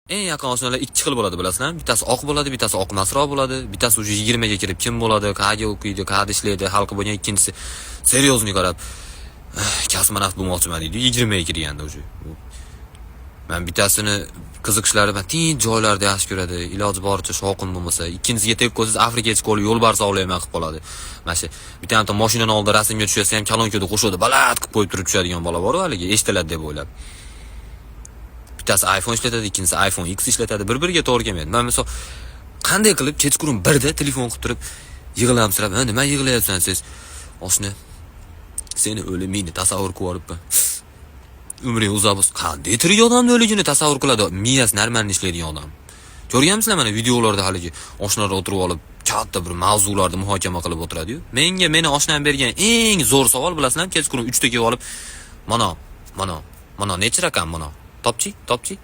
Eng yaqin oshnalar ikki xil bo'ladi, bilasizlar? Bittasi oq bo'ladi, bittasi oqmasroq bo'ladi. Bittasi уже 20 ga kirib kim bo'ladi, qayerga o'qiydi, qayerda ishlaydi, xalqi bo'lgan, ikkinchisi seryozni qarab kosmonavt bo'lmoqchiman deydi, 20 ga kirganda уже. Men bittasini qiziqishlari bilan tinch joylarda yaxshi ko'radi, iloji boricha shovqin bo'lmasa, ikkinchisiga tegib qo'ysangiz Afrikaga chiqib olib yo'lbars ovlayman qilib qoladi. Mana shu bitta mashinani oldida rasmga tushsa ham kalonko'da qo'shadi, baland qilib qo'yib turib tushadigan bola bor-ku, haligi eshitiladi deb o'ylab. Bittasi iPhone ishlatadi, ikkinchisi iPhone X ishlatadi. Bir-biriga to'g'ri kelmaydi. Men misol qanday qilib kechqurun 1 da telefon qilib turib yig'lamsirab, "Nima yig'layapsan siz? Oshna, seni o'limingni tasavvur qilib olibman. Umring uzoq bo'lsin." Qanday tirik odamni o'ligini tasavvur qiladi? Miyasi normal ishlaydigan odam. Ko'rganmisizlar mana videolarda haligi oshnalar o'tirib olib, katta bir mavzularni muhokama qilib o'tiradi-yu. Menga meni oshnam bergan eng zo'r savol bilasizlar, kechqurun 3 ta kelib olib, "Mana necha raqam mana? Topchi?"